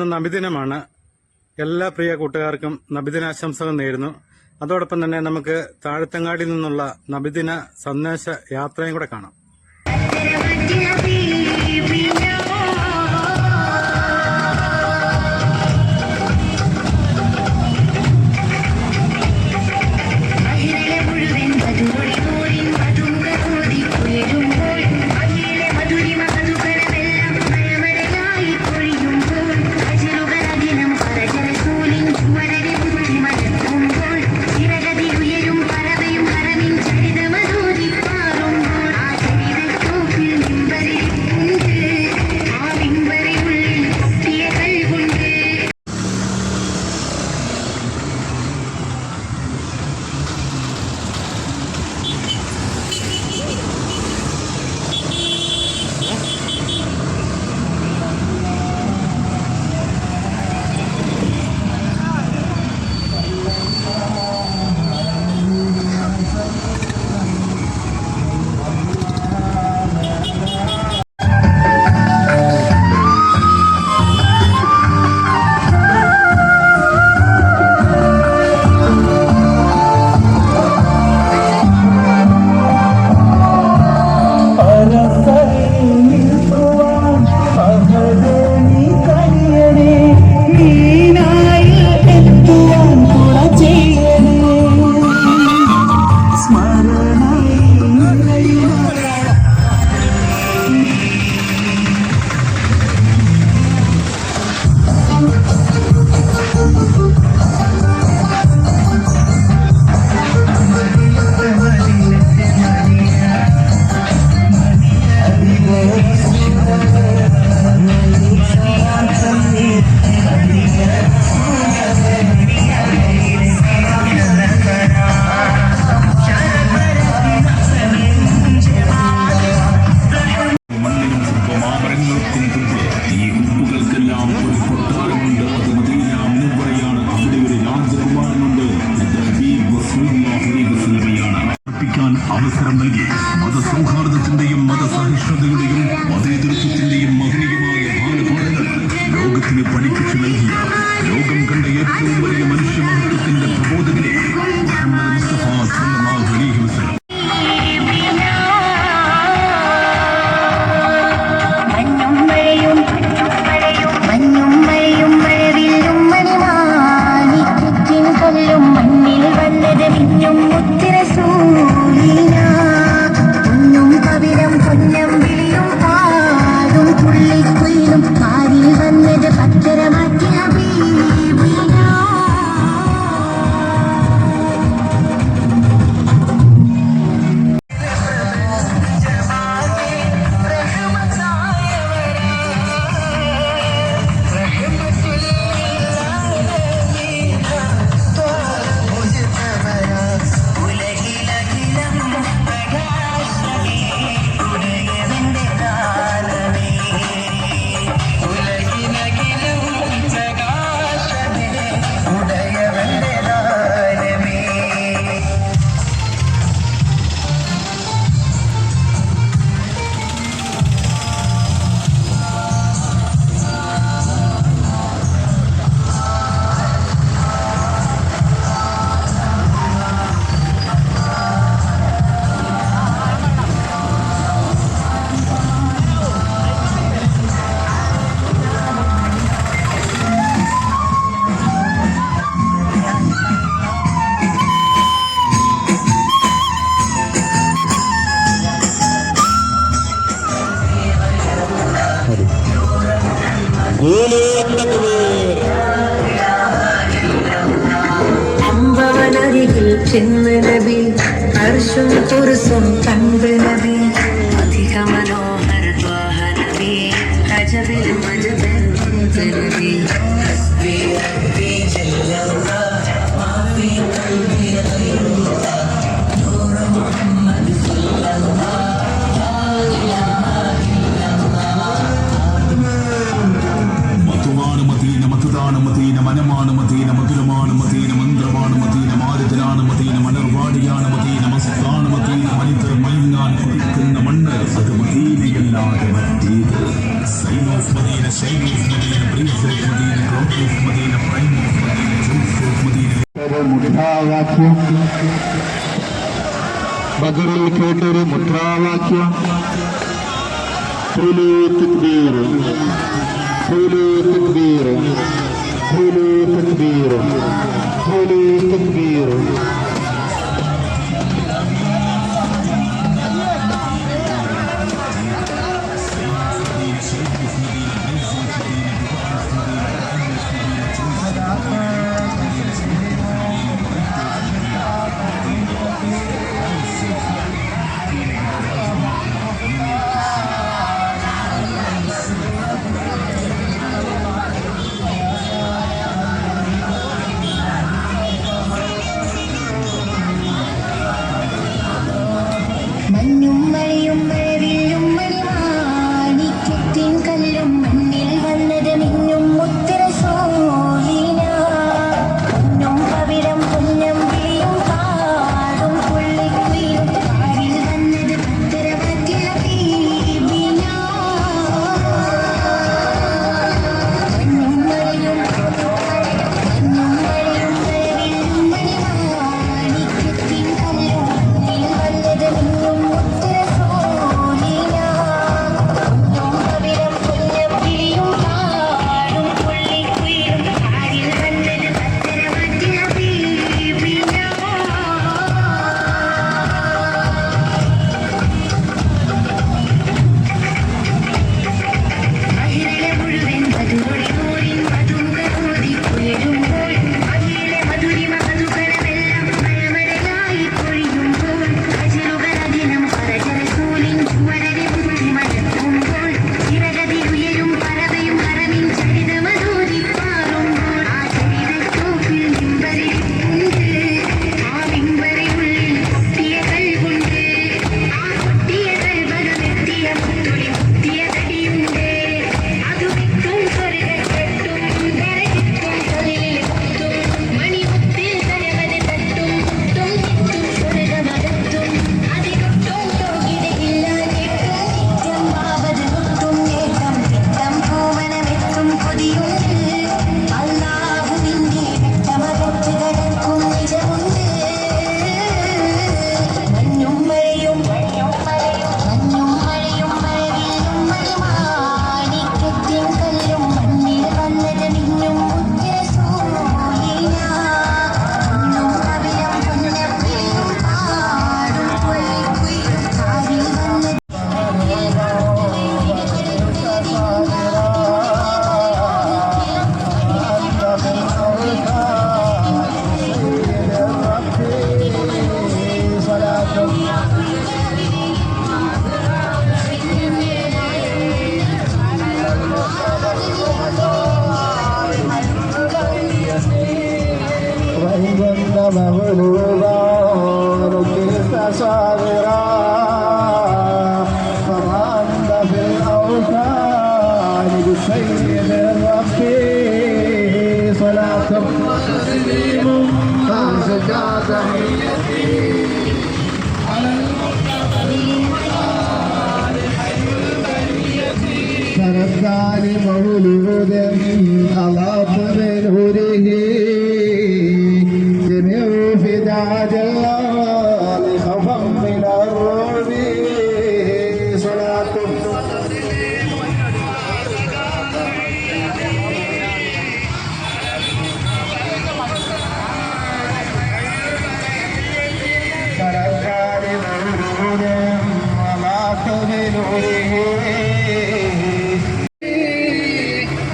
ഇന്ന് നബിദിനമാണ്. എല്ലാ പ്രിയ കൂട്ടുകാർക്കും നബിദിനാശംസകൾ നേരുന്നു. അതോടൊപ്പം തന്നെ നമുക്ക് താഴത്തങ്ങാടിയിൽ നിന്നുള്ള നബിദിന സന്ദേശ യാത്രയും കൂടെ കാണാം. അവസരം നൽകി മതസൗഹാർദ്ദത്തിന്റെയും മതസഹിഷ്ണുതയുടെയും മതേതരത്വത്തിന്റെയും മഹനീയമായ ബാലപാഠങ്ങൾ ലോകത്തിന് പഠിപ്പിച്ചു നൽകിയ ലോകം കണ്ട ഏറ്റവും വലിയ മനുഷ്യ മഹത്വത്തിന്റെ പ്രബോധകനെ മുഹമ്മദ് മുസ്തഫ സല്ലല്ലാഹു അലൈഹി വസല്ലം. അമ്പവനരികിൽ ചെന്ന് നബി അർശും കുർസും കണ്ട് നബി അധിക മനോഹര ത്വാഹ നബി അജബിൽ മജബിൽ നബി ഹസ്ബി റബ്ബി ജല്ലല്ലാഹ് മാഫി ഖൽബി ഗൈറുല്ലാഹ് നൂർ മുഹമ്മദ് സല്ലല്ലാഹ് മനമാണ് മദീന, മധുരമാണ് മദീന, മന്ത്രമാണ് മദീന, മാരുതനാണ് മദീന, മലർവാടിയാണ് മദീന, മസ്താണ് മദീന, മനിതർ മയങ്ങാൻ കൊടുക്കുന്ന മുദ്രാവാക്യം ബദറിൽ കേട്ടൊരു മുദ്രാവാക്യം ഖുലൂ തക്ബീർ ഖുലൂ തക്ബീർ ഖുലൂ തക്ബീർ ഖുലൂ തക്ബീർ മഞ്ഞും മഴയും മഴവില്ലും മണിമാണിക്യത്തിൻ കല്ലും മണ്ണിൽ വന്നത് മിന്നും മുത്തിര സോലിന പൊന്നും പവിഴം പൊന്നം വിളിയും പാടും പുള്ളിക്കുയിലും പാടിൽ വന്നത് പത്തര പറ്റിയ ബീബിന മഞ്ഞും മഴയും മഴവില്ലും മണിമാണിക്യത്തിൻ കല്ലും മണ്ണിൽ വന്നത് മിന്നും മുത്തിര സോലിന പൊന്നും പവിഴം പൊന്നം വിളിയും പാടും പുള്ളിക്കുയിലും പാടിൽ വന്നത് പത്തര പറ്റിയ ബീബിന അഹിരലെ മുഴുവൻ മധുരൊളി നൂറിൻ മധുകരോതി പുയരുമ്പോൾ അഹിലെ മധുരിമ മധുകരമെല്ലാം മഴമഴലായി പൊഴിയുമ്പോൾ അജിറുകളതിനം പറജരസൂലിൻ ചുവരരെ ബുദ്ധിമലർത്തുമ്പോൾ ചിറകതിരുയരും പറവയും പറവിൻ ചരിതമധൂരിപ്പാറുമ്പോൾ ആ ചരിതത്തോപ്പിൽ മിമ്പറിയുണ്ട് ആ മിമ്പറിനുള്ളിൽ പൊട്ടിയ കൽവുണ്ട് ആ പൊട്ടിയ കൽവകമെത്തിയ മുത്തൊളി മുത്തിയ തടിയുണ്ട് അത് വിട്ടും സ്വർഗത്തെട്ടും കരകിട്ടും തൊഴിലിൽ കുത്തും മണിമുത്തിൽ കരവത് തട്ടും തും ചിത്തും സ്വർഗമകത്തും അതിനൊട്ടും തോകിടയില്ല ഞെട്ടും നിത്യം ആവത് മുട്ടും നേട്ടം തിട്ടം പൂവനമെത്തും കൊതിയുണ്ട് അല്ലാഹുവിന്റെ രക്തമകറ്റ് കടക്കും നിജമുണ്ട് മഞ്ഞും മഴയും മഞ്ഞും മഴയും മഴവില്ലും മണിമാണിക്യത്തിൻ കല്ലും മണ്ണിൽ വന്നത് മിന്നും മുത്തിര സൂലിന പൊന്നും പവിഴം പൊന്നപ്പിള്ളും പാടും പുള്ളിക്കുയിലും കാതിൽ വന്നത് وإن كنت مغلوبا ركبت صاغرا فما أنت في الأوثان بسيد ربي صلاة وتسليم فأزكى تحيتي تركى لمولود أضاف من هره جميع فداء الله خوفا من الرعب صلاة تركى لمولود أضاف من هره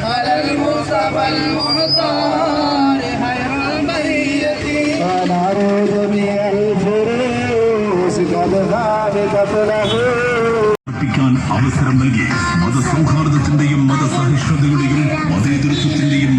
على المصطفى المختار خير البرية ونعرض من الفروس قد ثابتت له ക്കാൻ അവസരം നൽകി മതസൗഹാർദ്ദത്തിന്റെയും മതസഹിഷ്ണുതയുടെയും മതേതരത്വത്തിന്റെയും